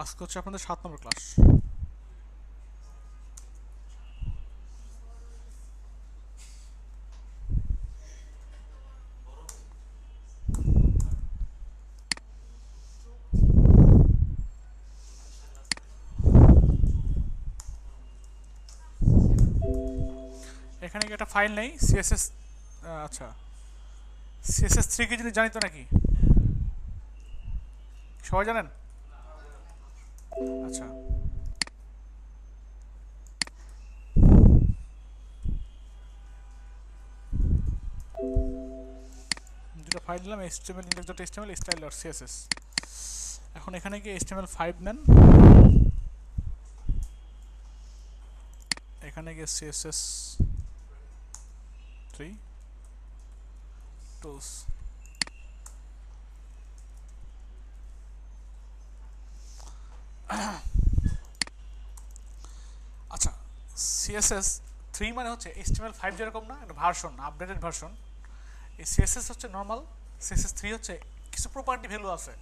আজকে হচ্ছে আপনাদের 7 নম্বর ক্লাস। এখানে কি একটা ফাইল নেই সিএসএস? আচ্ছা, সিএসএস 3 কি জিনিস জানি তো নাকি? সবাই জানেন? আচ্ছা, দুটো ফাইল দিলাম, HTML index.html, style.css। এখন এখানে কি HTML5 নেন, এখানে গিয়ে CSS3 টুলস। আচ্ছা, CSS3 মানে হচ্ছে HTML5 যেরকম না, একটা ভার্সন, আপডেটেড ভার্সন। এই CSS হচ্ছে নর্মাল, CSS3 হচ্ছে কিছু প্রপার্টি ভ্যালু আছে।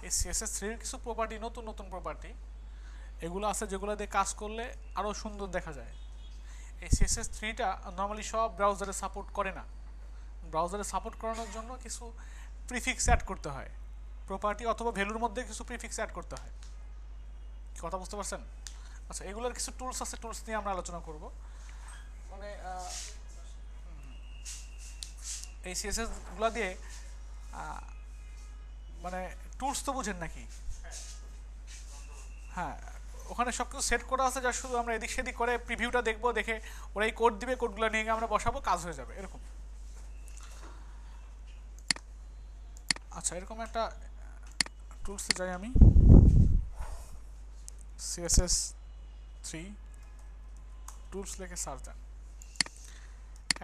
এই CSS3 এর কিছু প্রপার্টি, নতুন নতুন প্রপার্টি এগুলো আছে যেগুলো দিয়ে কাজ করলে আরও সুন্দর দেখা যায়। এই CSS3টা নর্মালি সব ব্রাউজারে সাপোর্ট করে না। ব্রাউজারে সাপোর্ট করানোর জন্য কিছু প্রিফিক্স অ্যাড করতে হয়, প্রপার্টি অথবা ভ্যালুর মধ্যে কিছু প্রিফিক্স অ্যাড করতে হয়। কথা বুঝতে পারছেন? আচ্ছা, এগুলোর কিছু টুলস আছে, টুলস নিয়ে আমরা আলোচনা করব। মানে এই CSSগুলো দিয়ে মানে টুলস তো বুঝেন নাকি? হ্যাঁ, ওখানে সব কিছু সেট করা আছে, যা শুধু আমরা এদিক সেদিক করে প্রিভিউটা দেখবো, দেখে ওরাই কোড দিবে, কোডগুলো নিয়ে গিয়ে আমরা বসাবো, কাজ হয়ে যাবে এরকম। আচ্ছা, এরকম একটা টুলসে যাই আমি, CSS3 টুলস লিখে সার্চ দেন।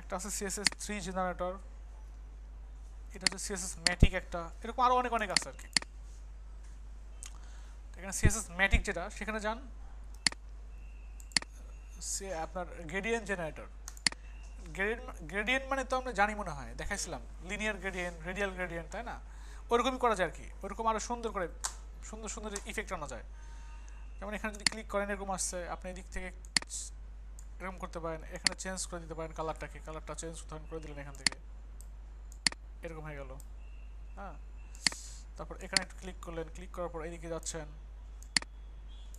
একটা আছে CSS3 জেনারেটর, এটা হচ্ছে CSS ম্যাটিক, একটা এরকম আরও অনেক অনেক আছে আর কি। এখানে CSS ম্যাটিক যেটা, সেখানে যান, সে আপনার গ্রেডিয়েন্ট জেনারেটর। গ্রেডিয়েন্ট মানে তো আমরা জানি মনে হয়, দেখাইছিলাম লিনিয়ার গ্রেডিয়েন্ট, রেডিয়াল গ্রেডিয়েন্ট, তাই না? ওরকমই করা যায় আর কি, ওরকম আরও সুন্দর করে সুন্দর সুন্দর ইফেক্ট আনা যায়। যেমন এখানে যদি ক্লিক করেন এরকম আসছে, আপনি এদিক থেকে এরকম করতে পারেন, এখানে চেঞ্জ করে দিতে পারেন কালারটাকে, কালারটা চেঞ্জ করে দিলেন এখান থেকে, এরকম হয়ে গেল। হ্যাঁ, তারপর এখানে একটু ক্লিক করলেন, ক্লিক করার পর এদিকে যাচ্ছেন,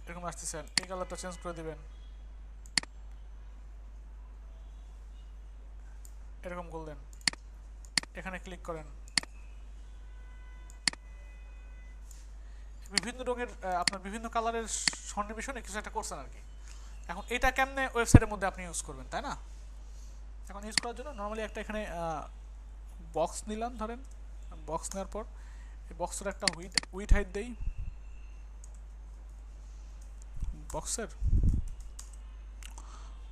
এরকম আসতেছেন, এই কালারটা চেঞ্জ করে দিবেন, এরকম করলেন, এখানে ক্লিক করেন, বিভিন্ন রঙের আপনার বিভিন্ন কালারের সন্নিবেশনে কিছু একটা করছেন আর কি। এখন এটা কেমনে ওয়েবসাইটের মধ্যে আপনি ইউজ করবেন, তাই না? এখন ইউজ করার জন্য নর্মালি একটা এখানে বক্স নিলাম, ধরেন বক্স নেওয়ার পর এই বক্সের একটা উইথ হাইট দেই, বক্সের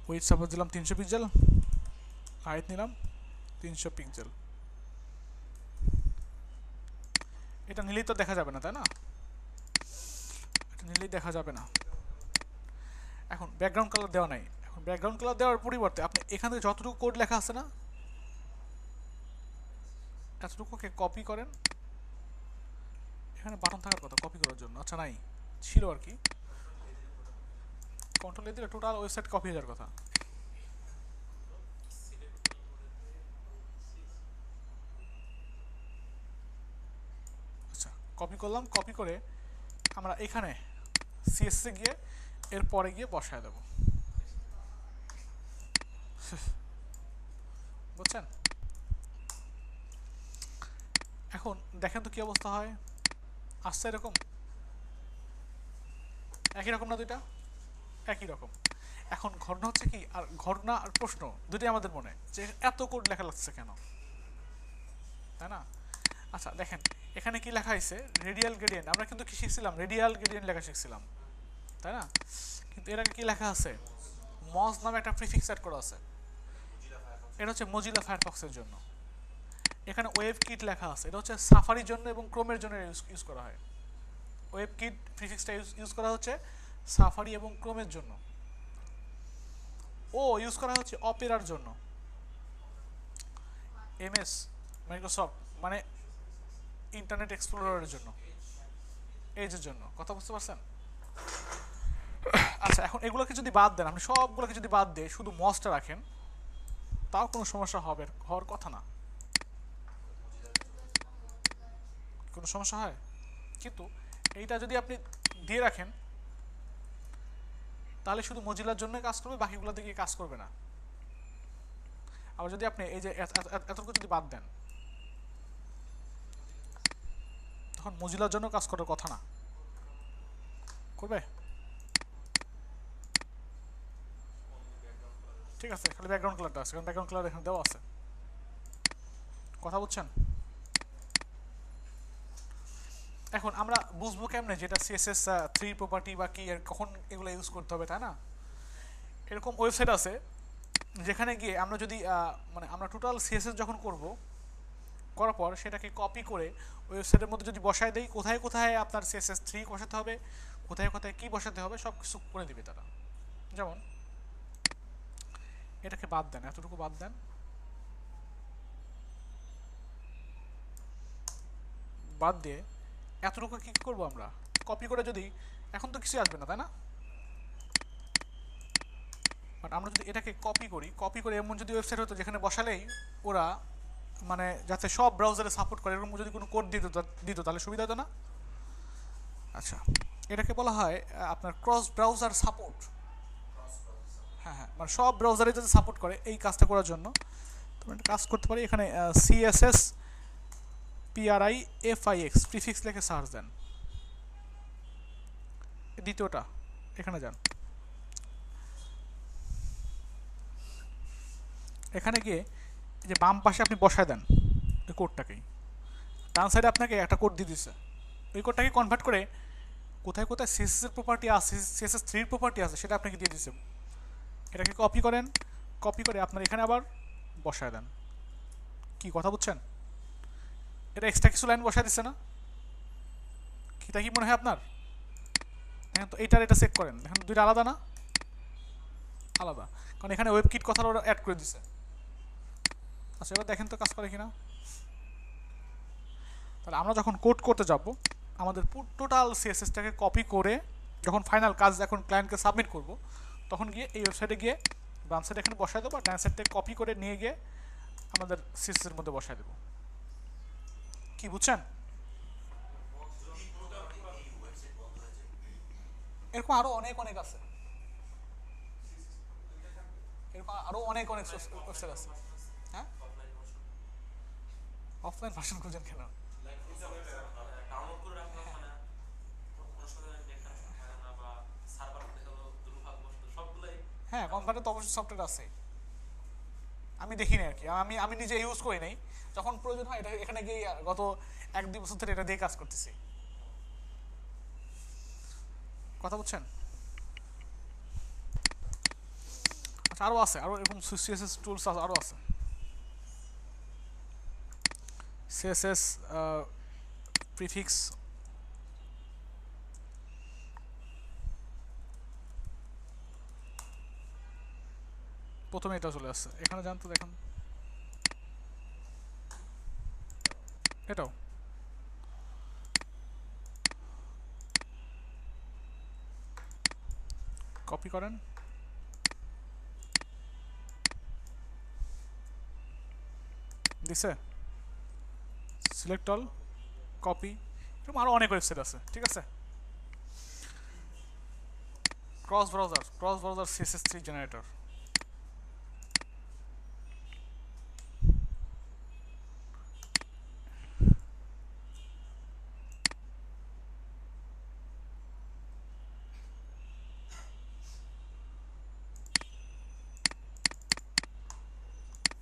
উইথ সাপোজ দিলাম 300 পিক্সেল, হাইট নিলাম 300 পিক্সেল। এটা নিলেই তো দেখা যাবে না, তাই না? এটা নিলেই দেখা যাবে না। এখন ব্যাকগ্রাউন্ড কালার দেওয়া নাই, এখন ব্যাকগ্রাউন্ড কালার দেওয়ার পরিবর্তে আপনি এখান থেকে যতটুকু কোড লেখা আছে না, এতটুকুকে কপি করেন। এখানে বাটন থাকার কথা কপি করার জন্য, আচ্ছা নাই, ছিল আর কি। কন্ট্রোল এ দিলে টোটাল ওয়েবসাইট কপি হয়ে যাওয়ার কথা। আচ্ছা, কপি করলাম, কপি করে আমরা এখানে সিএসএস এ গিয়ে এর পরে গিয়ে বসায় দেব, বুঝছেন? এখন দেখেন তো কি অবস্থা হয়, আসছে এরকম, একই রকম না দুইটা? একই রকম। এখন ঘটনা হচ্ছে কি, আর ঘটনা আর প্রশ্ন দুটোই আমাদের মনে, যে এত কোড লেখা লাগছে কেন, তাই না? আচ্ছা দেখেন, এখানে কি লেখা হয়েছে, রেডিয়াল গ্রেডিয়েন্ট। আমরা কিন্তু কি শিখছিলাম, রেডিয়াল গ্রেডিয়েন্ট লেখা শিখছিলাম, তাই না? কিন্তু এর আগে কি লেখা আছে, মজ নামে একটা প্রিফিক্স অ্যাড করা আছে, এটা হচ্ছে মজিলা ফায়ারফক্সের জন্য। এখানে ওয়েব কিট লেখা আছে, এটা হচ্ছে সাফারির জন্য এবং ক্রোমের জন্য ইউজ করা হয়। ওয়েব কিট প্রিফিক্সটা ইউজ করা হচ্ছে সাফারি এবং ক্রোমের জন্য। ও ইউজ করা হচ্ছে অপেরার জন্য, এমএস মাইক্রোসফট মানে ইন্টারনেট এক্সপ্লোরারের জন্য, এজের জন্য। কথা বুঝতে পারছেন? আচ্ছা, এখন এগুলোকে যদি বাদ দেন, আপনি সবগুলোকে যদি বাদ দিয়ে শুধু মসটা রাখেন, তাও কোনো সমস্যা হওয়ার কথা না। কোনো সমস্যা হয়, কিন্তু এইটা যদি আপনি দিয়ে রাখেন তাহলে শুধু মজিলার জন্য কাজ করবে, বাকিগুলো দিকে কাজ করবে না। আবার যদি আপনি এই যে এতটুকু যদি বাদ দেন, তখন মজিলার জন্য কাজ করার কথা না, করবে? ঠিক আছে, খালি ব্যাকগ্রাউন্ড কালারটা আছে, কারণ ব্যাকগ্রাউন্ড কালার এখানে দেওয়া আছে। কথা বুঝছেন? এখন আমরা বুঝবো কেমনে যেটা সিএসএস 3 প্রপার্টি বা কি, কখন এগুলো ইউজ করতে হবে, তাই না? এরকম ওয়েবসাইট আছে যেখানে গিয়ে আমরা যদি মানে আমরা টোটাল সিএসএস যখন করব, করার পর সেটাকে কপি করে ওয়েবসাইটের মধ্যে যদি বসায় দেই, কোথায় কোথায় আপনার সিএসএস 3 বসাতে হবে, কোথায় কোথায় কী বসাতে হবে, সব কিছু করে দিবে তারা। যেমন এটাকে বাদ দেন, এতটুকু বাদ দেন, বাদ দিয়ে এতটুকু কী করবো আমরা, কপি করে যদি, এখন তো কিছুই আসবে না তাই না, বাট আমরা যদি এটাকে কপি করে এমন যদি ওয়েবসাইট হতো যেখানে বসালেই ওরা মানে যাতে সব ব্রাউজারে সাপোর্ট করে এরকম যদি কোনো কোড দিত তাহলে সুবিধা হতো না? আচ্ছা, এটাকে বলা হয় আপনার ক্রস ব্রাউজার সাপোর্ট। হ্যাঁ হ্যাঁ, মানে সব ব্রাউজারে যাতে সাপোর্ট করে, এই কাজটা করার জন্য তুমি একটা কাজ করতে পারি, এখানে সিএসএস PRIFIX প্রিফিক্স লিখে সার্চ দেন, দ্বিতীয়টা এখানে যান, এখানে গিয়ে এই যে বাম পাশে আপনি বসায় দেন ওই কোডটাকেই, ডান সাইডে আপনাকে একটা কোড দিয়ে দিচ্ছে, ওই কোডটাকে কনভার্ট করে কোথায় কোথায় সিএসএস এর প্রপার্টি আছে, সিএসএস 3 প্রপার্টি আছে সেটা আপনাকে দিয়ে দিচ্ছে। এটাকে কপি করেন, কপি করে আপনার এখানে আবার বসায় দেন। কি কথা বুঝছেন? এটা এক্সট্রা কিছু লাইন বসায় দিচ্ছে না? কিটা কি মনে হয় আপনার? দেখেন তো, এইটার এটা চেক করেন, দেখেন দুইটা আলাদা না? আলাদা, কারণ এখানে ওয়েব কিট কথাটা ওরা অ্যাড করে দিচ্ছে। আচ্ছা, এবার দেখেন তো কাজ করে কিনা। তাহলে আমরা যখন কোড করতে যাব, আমাদের টোটাল সিএসএসটাকে কপি করে যখন ফাইনাল কাজ এখন ক্লায়েন্টকে সাবমিট করব, তখন গিয়ে এই ওয়েবসাইটে গিয়ে বাম সাইডে এখানে বসায় দেবো, ডান সাইড থেকে কপি করে নিয়ে গিয়ে আমাদের সিএসএসের মধ্যে বসায় দেবো। কি বুঝছেন? এরকম আরো অনেক অনেক আছে, এরকম আরো অনেক অনেক ওয়েবসাইট আছে। হ্যাঁ, অফলাইন ভার্সন খুঁজেন কেন? হ্যাঁ, কোম্পানিতে তো অবশ্যই সফটওয়্যার আছে, আমি দেখিনি আর কি, আমি আমি নিজে ইউজ করি নাই, যখন প্রয়োজন হয় এটা এখানে গিয়ে গত 1-2 বছর ধরে এটা দিয়ে কাজ করতেছি। কথা বুঝছেন? আচ্ছা, আরও আছে, আরও এরকম সিএসএস টুলস আরও আছে, সিএসএস প্রিফিক্স, প্রথমে এটা চলে আসছে, এখানে জানতো দেখুন, এটাও কপি করেন, দিছে সিলেক্ট অল, কপি, এরকম আরও অনেক ওয়েবসাইট আছে। ঠিক আছে, ক্রস ব্রাউজার সিএসএস 3 জেনারেটর,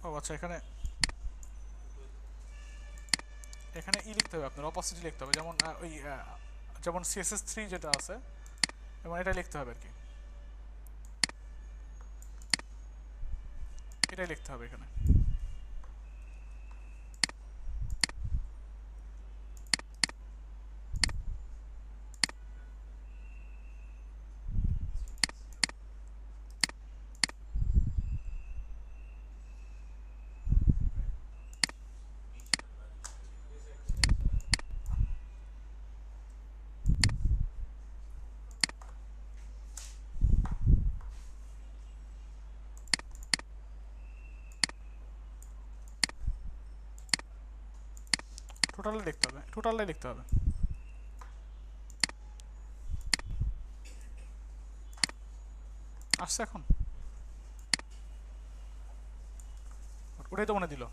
ও আচ্ছা, এখানে এখানে লিখতে হবে আপনার, অপোসিটি লিখতে হবে, যেমন ওই যেমন সিএসএস 3 যেটা আছে এবং এটা লিখতে হবে আর কি, এটাই লিখতে হবে এখানে। টোটালটাই লিখতে হবে। আসছে এখন? ওটাই তো মনে দিল।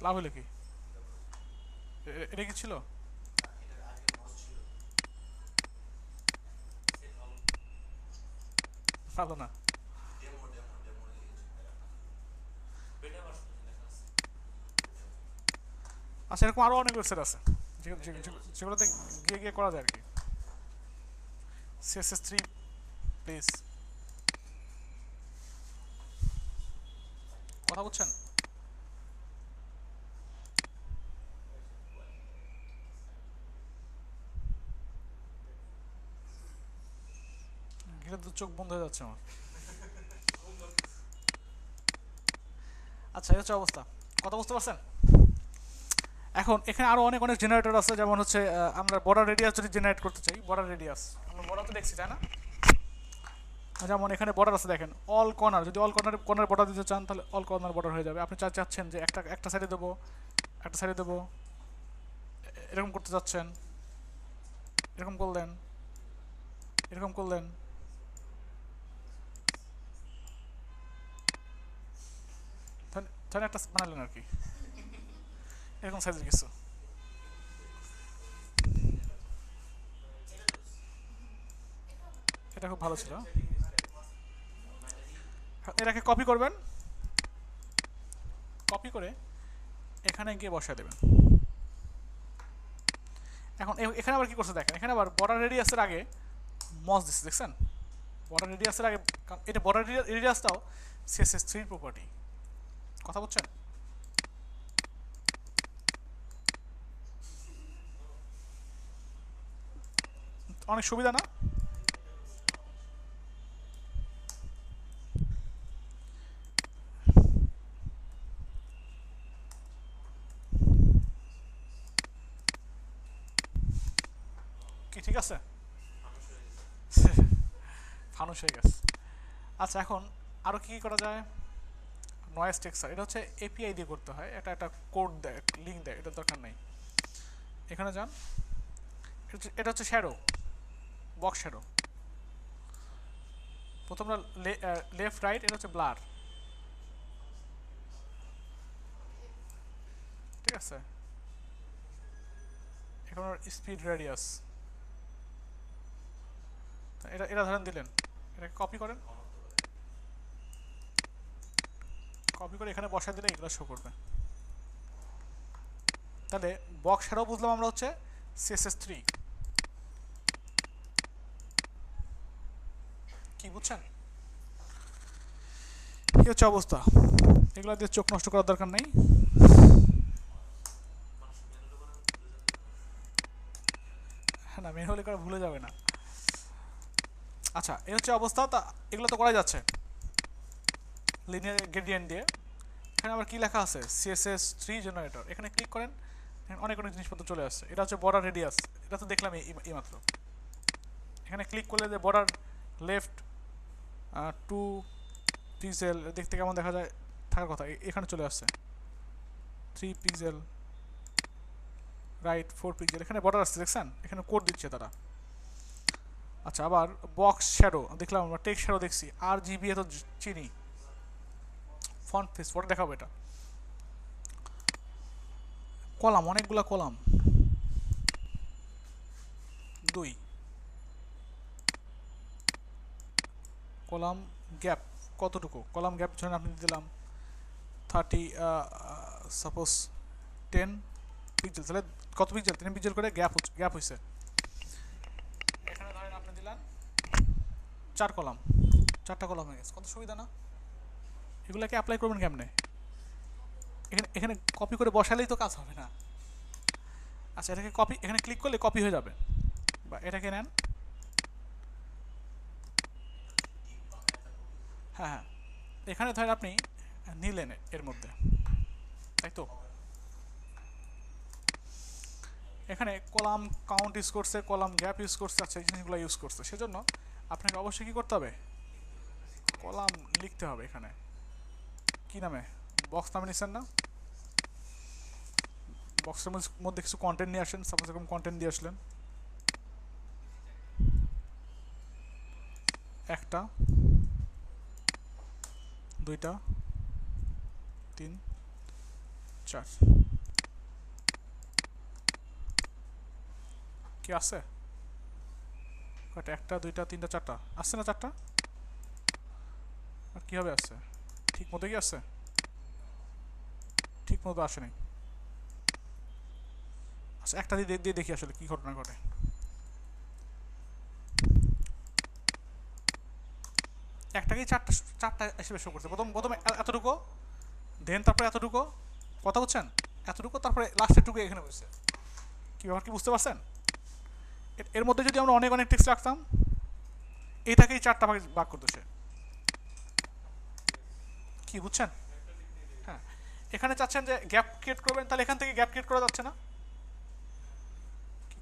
লাভ হলো কি? এটা কি ছিল? ভালো না। আচ্ছা, এরকম আরো অনেক ওয়েবসাইট আছে যেগুলোতে গিয়ে গিয়ে করা যায় আর কি। CSS3 প্লিজ, কথা বলছেন? ঘিরে তো চোখ বন্ধ হয়ে যাচ্ছে আমার। আচ্ছা, এই হচ্ছে অবস্থা। কথা বুঝতে পারছেন? এখন এখানে আরো অনেক অনেক জেনারেটর আছে, যেমন হচ্ছে আমরা বর্ডার রেডিয়াস যদি জেনারেট করতে চাই, বর্ডার রেডিয়াস আমরা বর্ডার তো দেখছি তাই না? যেমন এখানে বর্ডার আছে দেখেন, অল কর্নার, যদি অল কর্নার কর্নার বর্ডার দিতে চান তাহলে অল কর্নার বর্ডার হয়ে যাবে। আপনি চাচ্ছেন যে একটা সাইডে দেবো, একটা সাইডে দেবো, এরকম করতে চাচ্ছেন, এরকম করলেন, এরকম করলেন, তাহলে একটা বানালেন আর কি, এরকম সাইজের কিছু। এটা খুব ভালো ছিল। এটাকে কপি করবেন, কপি করে এখানে গিয়ে বসায় দেবেন। এখন এখানে আবার কি করছে দেখেন, এখানে আবার বর্ডার রেডিয়াসের আগে মস দিচ্ছে, দেখছেন? বর্ডার রেডিয়াসের আগে, এটা বর্ডার রেডিয়াসটাও CSS3 প্রপার্টি। কথা বলছেন? অনেক সুবিধা না? কি ঠিক আছে? ফানুস হয়ে গেছে। আচ্ছা, এখন আরও কী করা যায়? নয়েজ টেক্সচার, এটা হচ্ছে API দিয়ে করতে হয়, এটা একটা কোড দেয়, লিঙ্ক দেয়, এটা দরকার নেই। এখানে যান, এটা হচ্ছে শ্যাডো, বক্স শ্যাডো। প্রথমটা লেফট রাইট, এটা হচ্ছে ব্লার, ঠিক আছে? এখন স্পিড রেডিয়াস, এটা ধরেন দিলেন, এটাকে কপি করেন, কপি করে এখানে বসায় দিলে এগুলো শো করবে। তাহলে বক্স শ্যাডো বুঝলাম আমরা হচ্ছে CSS3। কি বুঝছেন? কি হচ্ছে অবস্থা? এগুলো দিয়ে চোখ নষ্ট করার দরকার নেই। না, ম্যানুয়ালি করে ভুলে যাবে না। আচ্ছা, এই হচ্ছে অবস্থা। তা এগুলো তো করা যাচ্ছে লিনিয়ার গ্রেডিয়েন্ট দিয়ে। এখানে আবার কি লেখা আছে? CSS3 generator. এখানে ক্লিক করেন, অনেক অনেক জিনিসপত্র চলে আসছে। এটা হচ্ছে বর্ডার রেডিয়াস, এটা তো দেখলাম এই মাত্র। এখানে ক্লিক করলে যে বর্ডার লেফট 2 পিক্সেল, দেখতে কেমন দেখা যায় থাকার কথা, এখানে চলে আসছে 3 পিক্সেল, রাইট 4 পিক্সেল, এখানে বর্ডার আসছে, দেখছেন? এখানে কোড দিচ্ছে তারা। আচ্ছা, আবার বক্স শ্যাডো দেখলাম আমরা, টেক্সট শ্যাডো দেখছি, RGB তো চিনি, ফন্ট ফেস, পরে দেখাবো এটা। কলাম, অনেকগুলা কলাম, 2 কলাম গ্যাপ, কতটুকু কলাম গ্যাপ জন্য আপনি দিলাম 30, সাপোজ 10 পিক্সেল, তাহলে কত পিক্সেল? 10 পিক্সেল করে গ্যাপ হয়েছে। এখানে ধরেন আপনি দিলেন 4 কলাম, 4টা কলাম হয়ে গেছে। কত সুবিধা না? এগুলোকে অ্যাপ্লাই করবেন কেমনে? এখানে কপি করে বসালেই তো কাজ হবে না। আচ্ছা, এটাকে কপি, এখানে ক্লিক করলে কপি হয়ে যাবে। বা এটাকে নেন, হ্যাঁ হ্যাঁ, এখানে ধরেন আপনি নিলেন এর মধ্যে, তাই তো? এখানে কলাম কাউন্ট ইউজ করছে, কলাম গ্যাপ ইউজ করছে, আচ্ছা এই জিনিসগুলো ইউজ করছে। সেজন্য আপনাকে অবশ্যই কী করতে হবে? কলাম লিখতে হবে। এখানে কি নামে? বক্স নামে নিচ্ছেন না, বক্সের মধ্যে কিছু কন্টেন্ট নিয়ে আসেন, সাপোজ এরকম কন্টেন্ট দিয়ে আসলেন, একটা, দুইটা, তিন, চার, কি আছে কয়টা? একটা, দুইটা, তিনটা, চারটা আসছে না? চারটা। আর কীভাবে আসছে? ঠিক মতো কি আসছে? ঠিক মতো আসে নাই। আচ্ছা একটা দিয়ে দিয়ে দেখি আসলে কি ঘটনা ঘটে। একটাকেই চারটা, চারটা হিসেবে শো করছে। প্রথমে এতটুকু, দেন তারপরে এতটুকু, কথা বুঝছেন? এতটুকু, তারপরে লাস্টের টুকু এখানে বসছে। কি ব্যাপার, কি বুঝতে পারছেন? এর মধ্যে যদি আমরা অনেক অনেক টেক্সট রাখতাম, এটাকেই চারটা ভাগে ভাগ করতো সে। কি বুঝছেন? হ্যাঁ, এখানে চাচ্ছেন যে গ্যাপ ক্রিয়েট করবেন, তাহলে এখান থেকে গ্যাপ ক্রিয়েট করা যাচ্ছে না?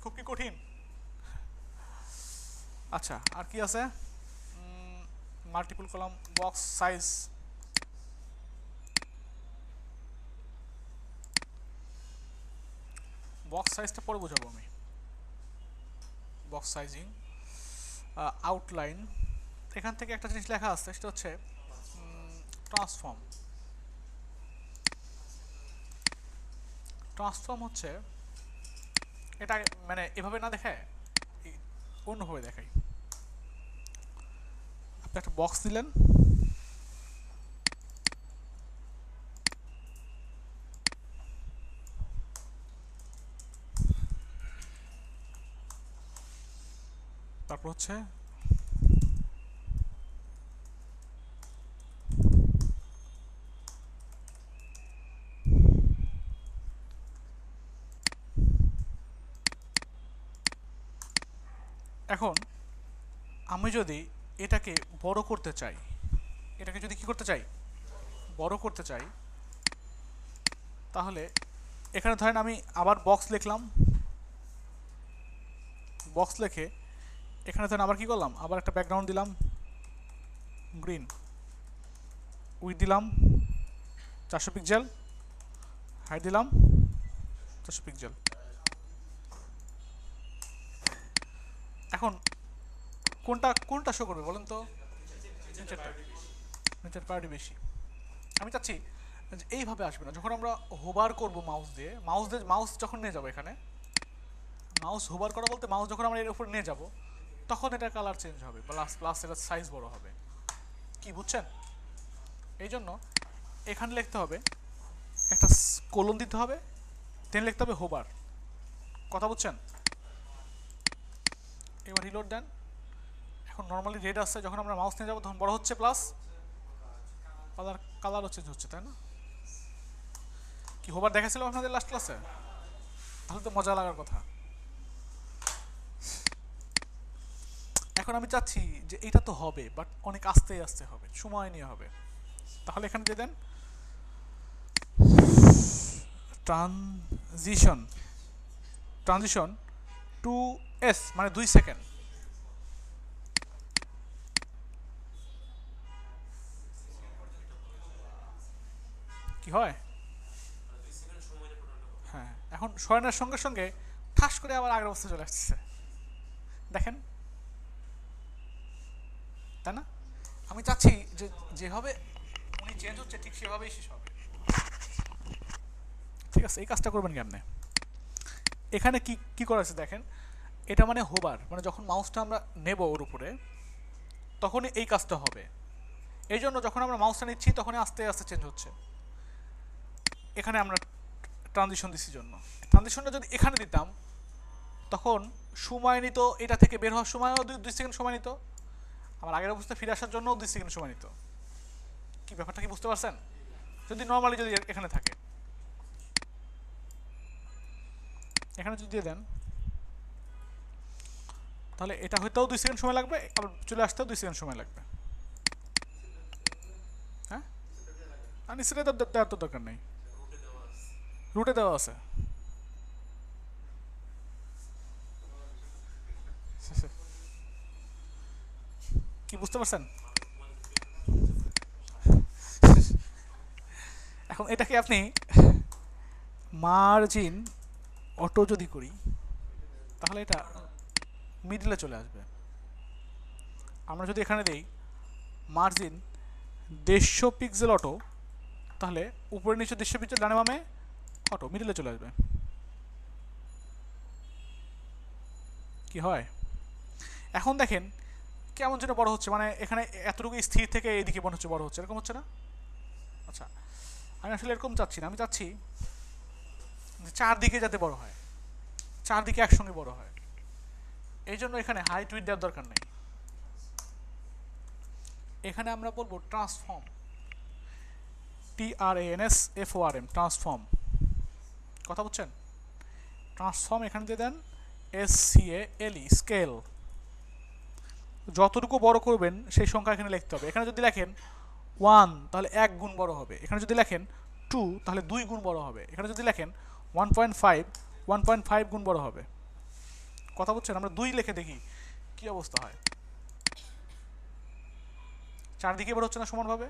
খুব কি কঠিন? আচ্ছা আর কি আছে? Multiple column, box size, box সাইজটা পরে বোঝাবো আমি। বক্স সাইজিং, আউটলাইন, এখান থেকে একটা জিনিস লেখা আছে, সেটা হচ্ছে ট্রান্সফর্ম। ট্রান্সফর্ম হচ্ছে এটা, মানে এভাবে না দেখায়, অন্যভাবে দেখাই। আপনি একটা বক্স দিলেন, তারপর হচ্ছে এখন আমি যদি এটাকে বড় করতে চাই, এটাকে যদি কি করতে চাই, বড় করতে চাই, তাহলে এখানে ধরেন আমি আবার বক্স লিখলাম, বক্স লিখে এখানে ধরেন আবার কি করলাম, আবার একটা ব্যাকগ্রাউন্ড দিলাম গ্রিন, উইথ দিলাম 400 পিক্সেল, হাইট দিলাম 400 পিক্সেল। এখন কোনটা কোনটা শো করবে বলেন তো? নিচেরটা, নিচের প্রায়োরিটি বেশি। আমি চাচ্ছি যে এইভাবে আসবে না, যখন আমরা হোভার করব মাউস যখন নিয়ে যাবো এখানে, মাউস হোভার করা বলতে মাউস যখন আমরা এর উপর নিয়ে যাব, তখন এটা কালার চেঞ্জ হবে, প্লাস এটা সাইজ বড় হবে। কি বুঝছেন? এই জন্য এখানে লিখতে হবে, একটা কোলন দিতে হবে, দেন লিখতে হবে হোভার। কথা বুঝছেন? এবার রিলোড দেন। এখন নর্মালি রেড আসছে, যখন আমরা মাউস নিয়ে যাবো তখন বড় হচ্ছে, প্লাস কালারও চেঞ্জ হচ্ছে, তাই না? কি হোভার দেখাছিলাম আপনাদের লাস্ট ক্লাসে? তাহলে তো মজা লাগার কথা। এখন আমি চাচ্ছি যে এটা তো হবে, বাট অনেক আস্তে আস্তে হবে, সময় নিয়ে হবে। তাহলে এখানে দিয়ে দেন ট্রানজিশন, ট্রানজিশন 2s, মানে 2 সেকেন্ড। কি হয়? হ্যাঁ, এখন সরানোর সঙ্গে সঙ্গে ঠাস করে আবার আগের অবস্থা চলে আসছে, দেখেন, তাই না? আমি চাচ্ছি যে যেভাবে উনি চেঞ্জ হচ্ছে ঠিক সেভাবেই শেষ হবে। ঠিক আছে, এই কাজটা করবেন কেমনে? এখানে কি কি করা আছে দেখেন, এটা মানে হোভার, মানে যখন মাউসটা আমরা নেব ওর উপরে, তখনই এই কাজটা হবে। এই জন্য যখন আমরা মাউসটা নিচ্ছি তখনই আস্তে আস্তে চেঞ্জ হচ্ছে। এখানে আমরা ট্রানজিশন দিচ্ছি জন্য, ট্রানজিশনটা যদি এখানে দিতাম তখন সময় নিত, এটা থেকে বের হওয়ার সময়ও 2 সেকেন্ড সময় নিত, আমার আগের অবস্থায় ফিরে আসার জন্য 2 সেকেন্ড সময় নিত। কি ব্যাপারটা কি বুঝতে পারছেন? যদি নর্মালি যদি এখানে থাকে, এখানে যদি দিয়ে দেন, তাহলে এটা হয়তো 2 সেকেন্ড সময় লাগবে, আবার চলে আসতেও 2 সেকেন্ড সময় লাগবে। হ্যাঁ, আর নিচে তো দেওয়ার তো দরকার নেই, রুটে দেওয়া আছে। কি বুঝতে পারছেন? এখন এটাকে আপনি মার্জিন অটো যদি করি তাহলে এটা মিডলে চলে আসবে। আমরা যদি এখানে দেই মার্জিন 150 পিক্সেল অটো, তাহলে উপরে নিচে 150 পিক্সেল ডানে বামে অটো, মিডলে চলে আসবে। কি হয় এখন দেখেন কেমন যেন বড় হচ্ছে, মানে এখানে এতটুকু স্থির থেকে এইদিকে মনে হচ্ছে বড় হচ্ছে, এরকম হচ্ছে না? আচ্ছা, আমি আসলে এরকম চাচ্ছি না, আমি চাচ্ছি যে চারদিকে যাতে বড় হয়, চারদিকে একসঙ্গে বড় হয়। এই জন্য এখানে হাইট উইডথ দেওয়ার দরকার নেই, এখানে আমরা বলবো ট্রান্সফর্ম, TRANSFORM, ট্রান্সফর্ম। কথা বলছেন? ট্রান্সফর্ম এখানে দিয়ে দেন SCALE, স্কেল। যতটুকু বড় করবেন সেই সংখ্যা এখানে লিখতে হবে। এখানে যদি লেখেন 1 তাহলে 1 গুণ বড় হবে, এখানে যদি লেখেন 2 তাহলে 2 গুণ বড় হবে, এখানে যদি লেখেন 1.5 1.5 গুণ বড় হবে। কথা বলছেন? আমরা 2 লিখে দেখি কি অবস্থা হয়। চারদিকে বড় হচ্ছে না সমানভাবে?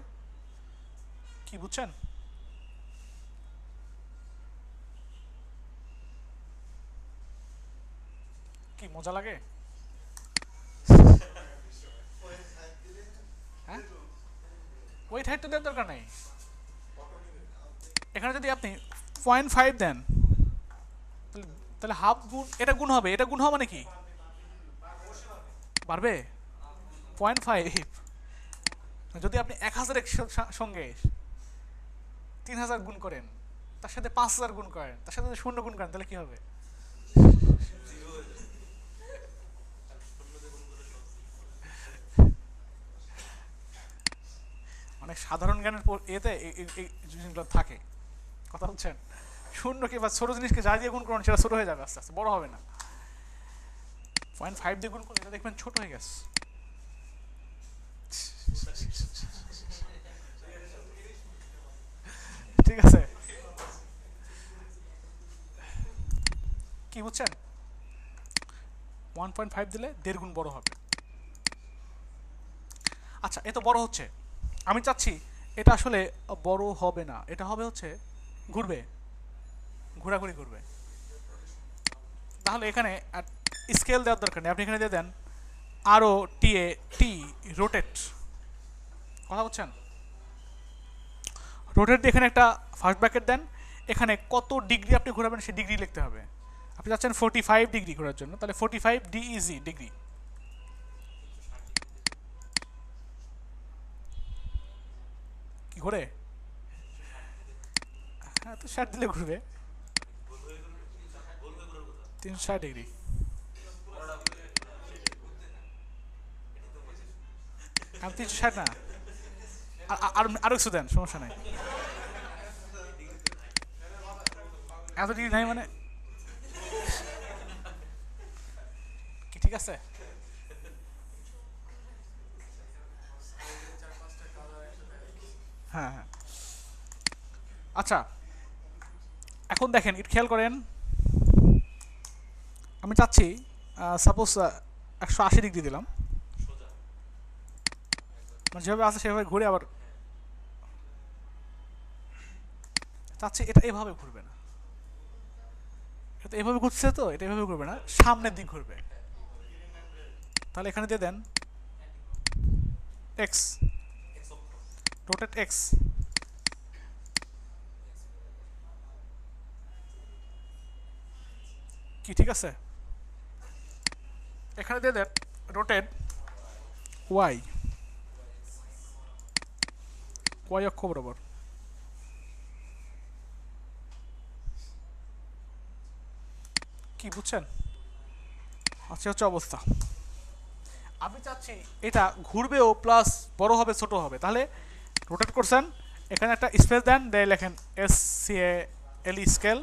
কি বুঝছেন? কি মজা লাগে? হ্যাঁ, ওয়েট হাইট তো দেওয়ার দরকার নেই। এখানে যদি আপনি 0.5 দেন তাহলে হাফ গুণ, এটা গুণ হবে, এটা গুণ হওয়া মানে কি বাড়বে 0.5। যদি আপনি 1000 এর সঙ্গে 3000 গুণ করেন, তার সাথে 5000 গুণ করেন, তার সাথে 0 গুণ করেন, তাহলে কি হবে? অনেক সাধারণ জ্ঞানের এতে এই জিনিসগুলো থাকে। কথা বলছেন? শূন্যকে বা ছোট জিনিসকে যা দিয়ে গুণ করুন সেটা ছোট হয়ে যাবে, আস্তে আস্তে বড় হবে না। 0.5 দিয়ে গুণ করলে এটা দেখবেন ছোট হয়ে গেছে। ঠিক আছে, কি বুঝছেন? 1.5 দিলে 1.5 গুণ বড় হবে। আচ্ছা, এ তো বড় হচ্ছে, আমি চাচ্ছি এটা আসলে বড় হবে না, এটা হবে হচ্ছে ঘুরবে, ঘোরাঘুরি করবে। তাহলে এখানে স্কেল দেওয়ার দরকার নেই, আপনি এখানে দিয়ে দেন ROTAT, রোটেট। কথা বলছেন? রোটেট দিয়ে এখানে একটা ফার্স্ট ব্র্যাকেট দেন, এখানে কত ডিগ্রি আপনি ঘোরাবেন সেই ডিগ্রি লিখতে হবে। আপনি চাচ্ছেন 45 ডিগ্রি ঘোরার জন্য, তাহলে 45 DEG, ডিগ্রি। কি ঘোরে? হ্যাঁ, তো 60 দিলে ঘুরবে 360 ডিগ্রি। আমি 360 না, আরো কিছু দেন, সমস্যা নাই। এত ডিগ্রি নাই মানে কি? ঠিক আছে, হ্যাঁ হ্যাঁ। আচ্ছা, এখন দেখেন, একটু খেয়াল করেন, আমি চাচ্ছি সাপোজ 180 ডিগ্রি দিলাম, মানে যেভাবে আছে সেভাবে ঘুরে, আবার চাচ্ছি এটা এভাবে ঘুরবে না, এটা এভাবে ঘুরছে, তো এটা এভাবে ঘুরবে না, সামনের দিক ঘুরবে। তাহলে এখানে দিয়ে দেন এক্স, রোটেট এক্স। কি ঠিক আছে? এখানে দিয়ে দেন রোটেট ওয়াই, ওয়াই অক্ষ বরাবর। কি বুঝছেন? আচ্ছা, হচ্ছে অবস্থা। আমি চাচ্ছি এটা ঘুরবেও প্লাস বড় হবে ছোট হবে, তাহলে রোটেট করছেন, এখানে একটা স্পেস দেন, দিয়ে লেখেন SCALE, স্কেল,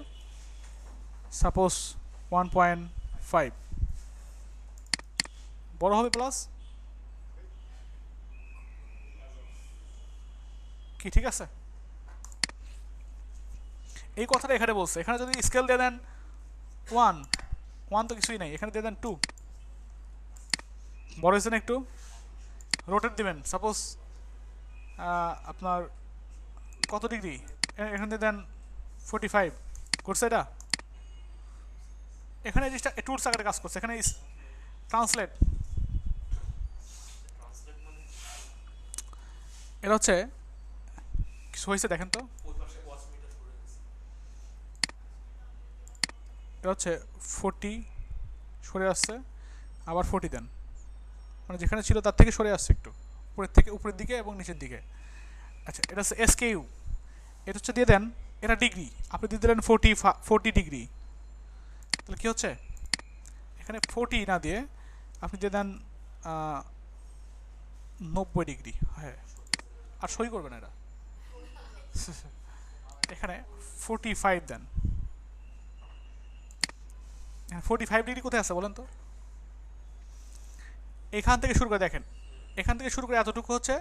সাপোজ 1.5, বড় হবে প্লাস। কি ঠিক আছে? এই কথাটা এখানে বলছে, এখানে যদি স্কেল দিয়ে দেন 1, 1 তো কিছুই নাই, এখানে দিয়ে দেন 2, বড় হয়েছে না একটু? রোটেট দিবেন সাপোজ আপনার কত ডিগ্রি, এখান থেকে দেন 45 করছে এটা। এখানে জিনিসটা টুলস আকারে কাজ করছে, এখানে ট্রান্সলেট, এটা হচ্ছে কিছু হয়েছে দেখেন তো, এটা হচ্ছে 40 সরে আসছে, আবার 40 দেন, মানে যেখানে ছিল তার থেকে সরে আসছে একটু উপরের থেকে, উপরের দিকে এবং নিচের দিকে। আচ্ছা এটা হচ্ছে এসকেইউ, এটা হচ্ছে দিয়ে দেন, এটা ডিগ্রি, আপনি দিয়ে দিলেন 40 ডিগ্রি, তাহলে কী হচ্ছে এখানে 40 না দিয়ে আপনি দিয়ে দেন 90 ডিগ্রি, হ্যাঁ, আর সই করবেন এটা এখানে 45 দেন, 45 ডিগ্রি কোথায় আছে বলেন তো, এখান থেকে শুরু করে দেখেন, এখান থেকে শুরু করে এতটুকু হচ্ছে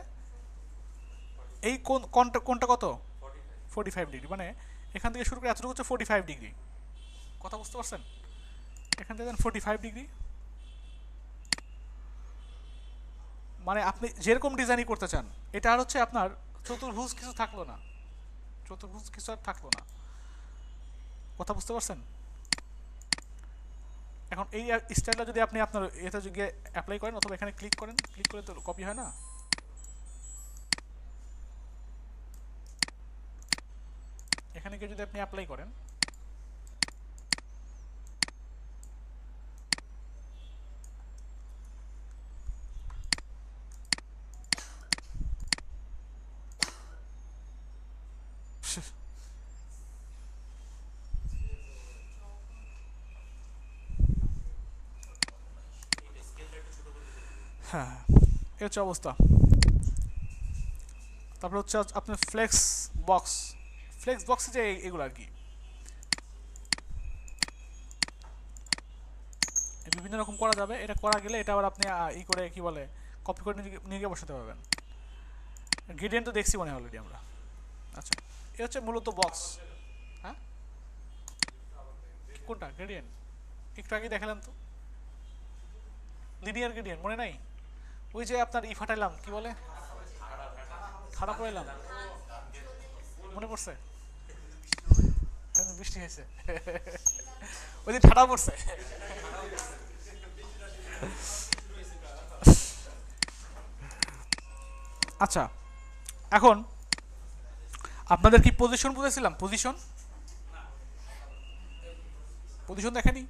এই কোনটা কোনটা কত 45 ডিগ্রি, মানে এখান থেকে শুরু করে এতটুকু হচ্ছে 45 ডিগ্রি, কথা বুঝতে পারছেন, এখান থেকে দেন 45 ডিগ্রি, মানে আপনি যেরকম ডিজাইনই করতে চান, এটা আর হচ্ছে আপনার চতুর্ভুজ কিছু থাকলো না, চতুর্ভুজ কিছু আর থাকলো না, কথা বুঝতে পারছেন। এখন এই স্টাইলটা যদি আপনি আপনার এতে গিয়ে অ্যাপ্লাই করেন অথবা এখানে ক্লিক করেন, ক্লিক করে তো কপি হয় না, এখানে গিয়ে যদি আপনি অ্যাপ্লাই করেন, হ্যাঁ এই হচ্ছে অবস্থা। তারপরে হচ্ছে আপনার ফ্লেক্স বক্স, ফ্লেক্স বক্সে যে এগুলো আর কি বিভিন্ন রকম করা যাবে, এটা করা গেলে এটা আবার আপনি ই করে কি বলে কপি করে নিয়ে গিয়ে বসাতে পারবেন। গ্রেডিয়েন্ট তো দেখছি মনে হয় অলরেডি আমরা। আচ্ছা এ হচ্ছে মূলত বক্স, হ্যাঁ কোনটা গ্রেডিয়েন্ট একটু আগে দেখালাম তো, লিনিয়ার গ্রেডিয়েন্ট মনে নাই, ওই যে আপনার ই ফাটাইলাম কি বলে খারাপ পড়াইলাম, মনে পড়ছে বৃষ্টি হয়েছে ওই দিন ঠাডা পড়ছে আচ্ছা এখন আপনাদের কি পজিশন বুঝেছিলাম, পজিশন পজিশন দেখেনি,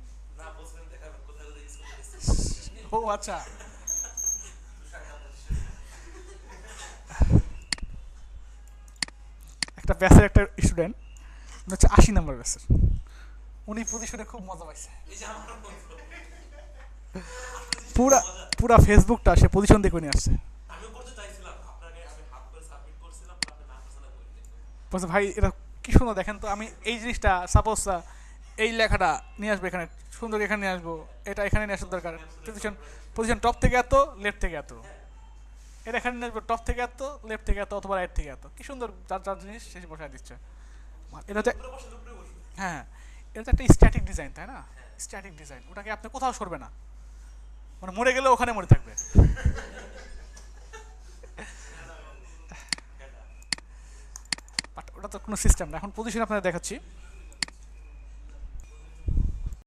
ও আচ্ছা একটা ব্যাচের একটা স্টুডেন্ট হচ্ছে 80 নম্বর ব্যাচের, উনি পজিশনে খুব মজা পাইছে, পুরা পুরা ফেসবুকটা সে পজিশন দেখে নিয়ে আসছে, বলছে ভাই এটা কি সুন্দর দেখেন তো, আমি এই জিনিসটা সাপোজ এই লেখাটা নিয়ে আসবো এখানে সুন্দর, এখানে নিয়ে আসবো, এটা এখানে নিয়ে আসার দরকার, পজিশন পজিশন টপ থেকে এত লেফট থেকে এত, এটা এখানে নিয়ে আসবো টপ থেকে এত লেফট থেকে এত অথবা রাইট থেকে এত, কি সুন্দর যার যার জিনিস শেষ বসায় দিচ্ছে। এটা হচ্ছে হ্যাঁ এটা তো একটা স্ট্যাটিক ডিজাইন তাই না, স্ট্যাটিক ডিজাইন, ওটাকে আপনি কোথাও সরবে না, মানে মরে গেলে ওখানে মরে থাকবে বাট ওটা তো কোনো সিস্টেম না। এখন পজিশন আপনাদের দেখাচ্ছি,